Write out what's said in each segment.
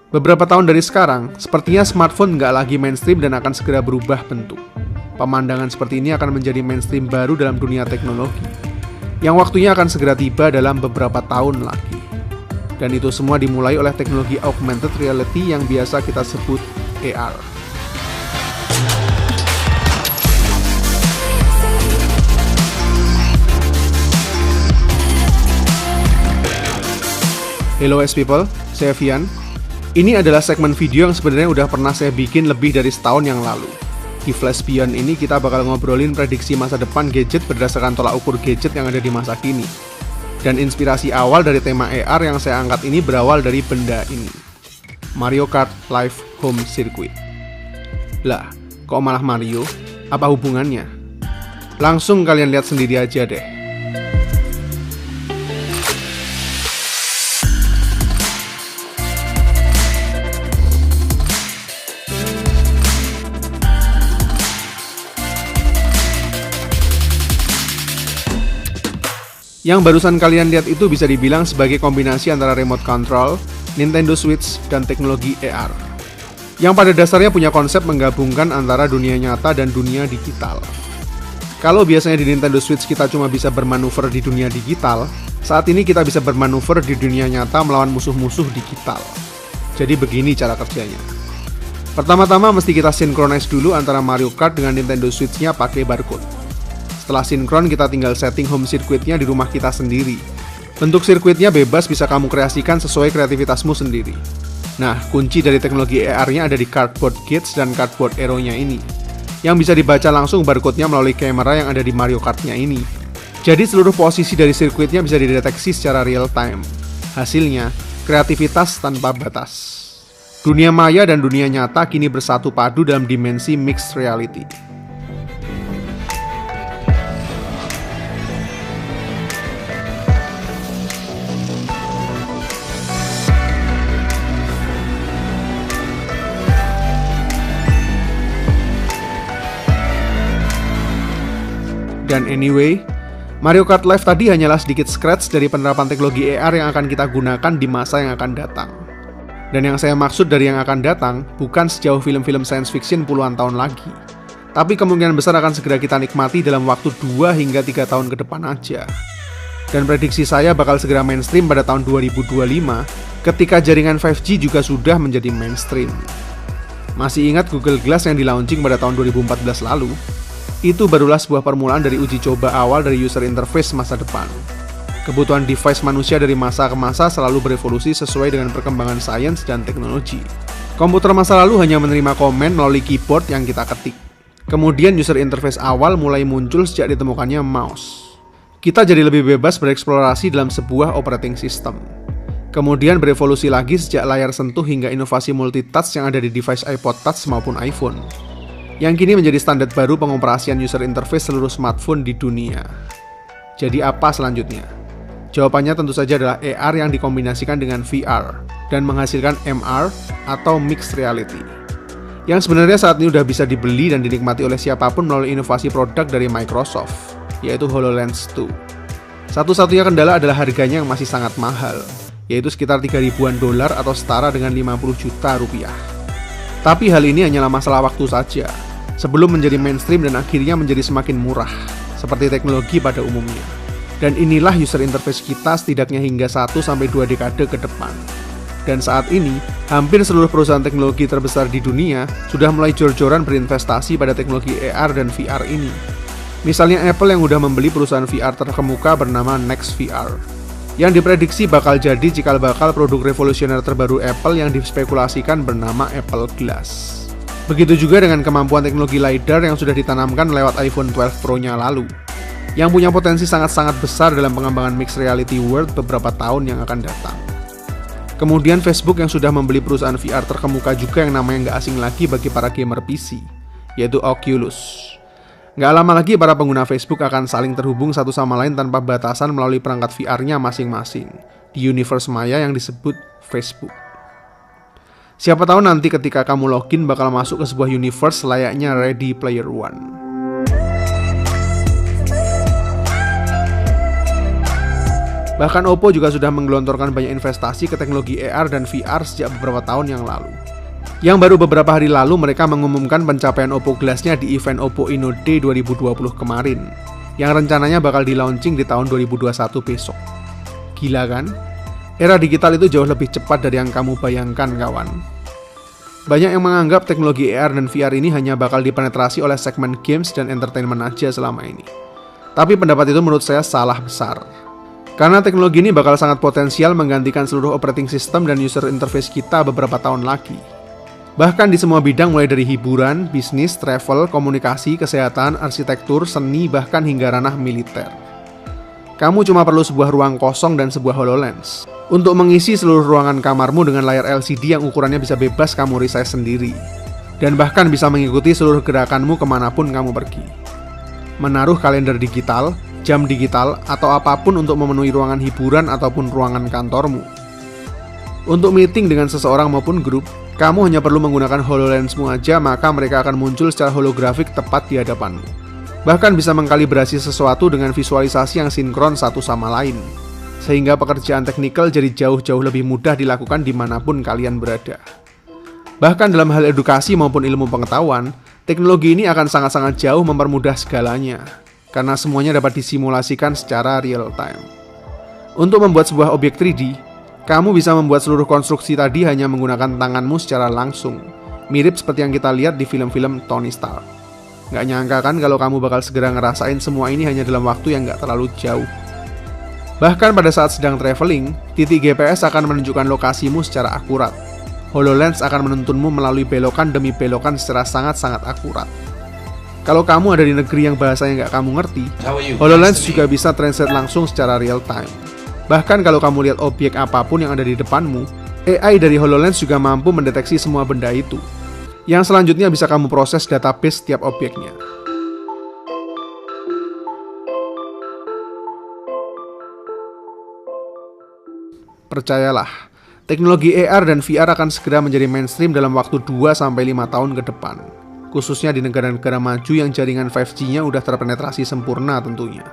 Beberapa tahun dari sekarang, sepertinya smartphone nggak lagi mainstream dan akan segera berubah bentuk. Pemandangan seperti ini akan menjadi mainstream baru dalam dunia teknologi, yang waktunya akan segera tiba dalam beberapa tahun lagi. Dan itu semua dimulai oleh teknologi augmented reality yang biasa kita sebut AR. Hello S people, saya Vian. Ini adalah segmen video yang sebenarnya udah pernah saya bikin lebih dari setahun yang lalu. Di Flash Beyond ini kita bakal ngobrolin prediksi masa depan gadget berdasarkan tolak ukur gadget yang ada di masa kini. Dan inspirasi awal dari tema AR yang saya angkat ini berawal dari benda ini, Mario Kart Live Home Circuit. Lah, kok malah Mario? Apa hubungannya? Langsung kalian lihat sendiri aja deh. Yang barusan kalian lihat itu bisa dibilang sebagai kombinasi antara remote control, Nintendo Switch, dan teknologi AR. Yang pada dasarnya punya konsep menggabungkan antara dunia nyata dan dunia digital. Kalau biasanya di Nintendo Switch kita cuma bisa bermanuver di dunia digital, saat ini kita bisa bermanuver di dunia nyata melawan musuh-musuh digital. Jadi begini cara kerjanya. Pertama-tama mesti kita synchronize dulu antara Mario Kart dengan Nintendo Switch-nya pakai barcode. Setelah sinkron, kita tinggal setting home circuitnya di rumah kita sendiri. Bentuk sirkuitnya bebas, bisa kamu kreasikan sesuai kreativitasmu sendiri. Nah, kunci dari teknologi AR-nya ada di cardboard gates dan cardboard arrow-nya ini, yang bisa dibaca langsung barcode-nya melalui kamera yang ada di Mario Kart-nya ini. Jadi seluruh posisi dari sirkuitnya bisa dideteksi secara real time. Hasilnya, kreativitas tanpa batas. Dunia maya dan dunia nyata kini bersatu padu dalam dimensi mixed reality. Dan anyway, Mario Kart Live tadi hanyalah sedikit scratch dari penerapan teknologi AR yang akan kita gunakan di masa yang akan datang. Dan yang saya maksud dari yang akan datang, bukan sejauh film-film science fiction puluhan tahun lagi. Tapi kemungkinan besar akan segera kita nikmati dalam waktu 2 hingga 3 tahun ke depan aja. Dan prediksi saya bakal segera mainstream pada tahun 2025, ketika jaringan 5G juga sudah menjadi mainstream. Masih ingat Google Glass yang di-launching pada tahun 2014 lalu? Itu barulah sebuah permulaan dari uji coba awal dari user interface masa depan. Kebutuhan device manusia dari masa ke masa selalu berevolusi sesuai dengan perkembangan sains dan teknologi. Komputer masa lalu hanya menerima komen melalui keyboard yang kita ketik. Kemudian user interface awal mulai muncul sejak ditemukannya mouse. Kita jadi lebih bebas bereksplorasi dalam sebuah operating system. Kemudian berevolusi lagi sejak layar sentuh hingga inovasi multitouch yang ada di device iPod Touch maupun iPhone, yang kini menjadi standar baru pengoperasian user interface seluruh smartphone di dunia. Jadi apa selanjutnya? Jawabannya tentu saja adalah AR yang dikombinasikan dengan VR dan menghasilkan MR atau mixed reality, yang sebenarnya saat ini udah bisa dibeli dan dinikmati oleh siapapun melalui inovasi produk dari Microsoft, yaitu HoloLens 2. Satu-satunya kendala adalah harganya yang masih sangat mahal, yaitu sekitar 3.000-an dolar atau setara dengan 50 juta rupiah. Tapi hal ini hanyalah masalah waktu saja, sebelum menjadi mainstream dan akhirnya menjadi semakin murah, seperti teknologi pada umumnya. Dan inilah user interface kita setidaknya hingga 1-2 dekade ke depan. Dan saat ini, hampir seluruh perusahaan teknologi terbesar di dunia sudah mulai jor-joran berinvestasi pada teknologi AR dan VR ini. Misalnya Apple yang udah membeli perusahaan VR terkemuka bernama NextVR, yang diprediksi bakal jadi cikal bakal produk revolusioner terbaru Apple yang dispekulasikan bernama Apple Glass. Begitu juga dengan kemampuan teknologi LiDAR yang sudah ditanamkan lewat iPhone 12 Pro-nya lalu, yang punya potensi sangat-sangat besar dalam pengembangan mixed reality world beberapa tahun yang akan datang. Kemudian Facebook yang sudah membeli perusahaan VR terkemuka juga yang namanya nggak asing lagi bagi para gamer PC, yaitu Oculus. Nggak lama lagi para pengguna Facebook akan saling terhubung satu sama lain tanpa batasan melalui perangkat VR-nya masing-masing, di universe maya yang disebut Facebook. Siapa tahu nanti ketika kamu login bakal masuk ke sebuah universe layaknya Ready Player One. Bahkan Oppo juga sudah menggelontorkan banyak investasi ke teknologi AR dan VR sejak beberapa tahun yang lalu. Yang baru beberapa hari lalu mereka mengumumkan pencapaian Oppo Glass-nya di event Oppo Inno Day 2020 kemarin, yang rencananya bakal di-launching di tahun 2021 besok. Gila kan? Era digital itu jauh lebih cepat dari yang kamu bayangkan, kawan. Banyak yang menganggap teknologi AR dan VR ini hanya bakal dipenetrasi oleh segmen games dan entertainment aja selama ini. Tapi pendapat itu menurut saya salah besar. Karena teknologi ini bakal sangat potensial menggantikan seluruh operating system dan user interface kita beberapa tahun lagi. Bahkan di semua bidang mulai dari hiburan, bisnis, travel, komunikasi, kesehatan, arsitektur, seni, bahkan hingga ranah militer. Kamu cuma perlu sebuah ruang kosong dan sebuah HoloLens untuk mengisi seluruh ruangan kamarmu dengan layar LCD yang ukurannya bisa bebas kamu resize sendiri, dan bahkan bisa mengikuti seluruh gerakanmu kemanapun kamu pergi. Menaruh kalender digital, jam digital, atau apapun untuk memenuhi ruangan hiburan ataupun ruangan kantormu. Untuk meeting dengan seseorang maupun grup, kamu hanya perlu menggunakan HoloLensmu aja, maka mereka akan muncul secara holografik tepat di hadapanmu. Bahkan bisa mengkalibrasi sesuatu dengan visualisasi yang sinkron satu sama lain, sehingga pekerjaan teknikal jadi jauh-jauh lebih mudah dilakukan dimanapun kalian berada. Bahkan dalam hal edukasi maupun ilmu pengetahuan, teknologi ini akan sangat-sangat jauh mempermudah segalanya, karena semuanya dapat disimulasikan secara real time. Untuk membuat sebuah objek 3D, kamu bisa membuat seluruh konstruksi tadi hanya menggunakan tanganmu secara langsung, mirip seperti yang kita lihat di film-film Tony Stark. Nggak nyangka kan kalau kamu bakal segera ngerasain semua ini hanya dalam waktu yang nggak terlalu jauh. Bahkan pada saat sedang traveling, titik GPS akan menunjukkan lokasimu secara akurat. HoloLens akan menuntunmu melalui belokan demi belokan secara sangat-sangat akurat. Kalau kamu ada di negeri yang bahasanya nggak kamu ngerti, HoloLens juga bisa translate langsung secara real time. Bahkan kalau kamu lihat objek apapun yang ada di depanmu, AI dari HoloLens juga mampu mendeteksi semua benda itu, yang selanjutnya bisa kamu proses database setiap objeknya. Percayalah, teknologi AR dan VR akan segera menjadi mainstream dalam waktu 2-5 tahun ke depan, khususnya di negara-negara maju yang jaringan 5G-nya udah terpenetrasi sempurna tentunya.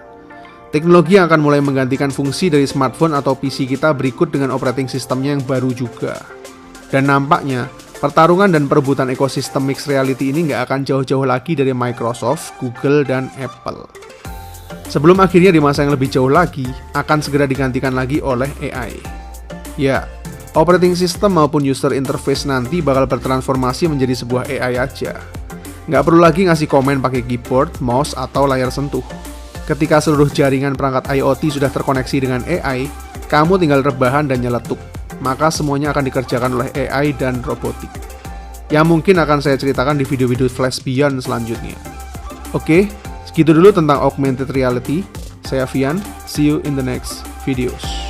Teknologi yang akan mulai menggantikan fungsi dari smartphone atau PC kita berikut dengan operating systemnya yang baru juga. Dan nampaknya, pertarungan dan perebutan ekosistem mixed reality ini nggak akan jauh-jauh lagi dari Microsoft, Google, dan Apple. Sebelum akhirnya di masa yang lebih jauh lagi, akan segera digantikan lagi oleh AI. Ya, operating system maupun user interface nanti bakal bertransformasi menjadi sebuah AI aja. Nggak perlu lagi ngasih komen pakai keyboard, mouse, atau layar sentuh. Ketika seluruh jaringan perangkat IoT sudah terkoneksi dengan AI, kamu tinggal rebahan dan nyeletuk. Maka semuanya akan dikerjakan oleh AI dan robotik. Yang mungkin akan saya ceritakan di video-video Flash Beyond selanjutnya. Oke, segitu dulu tentang augmented reality. Saya Vian, see you in the next videos.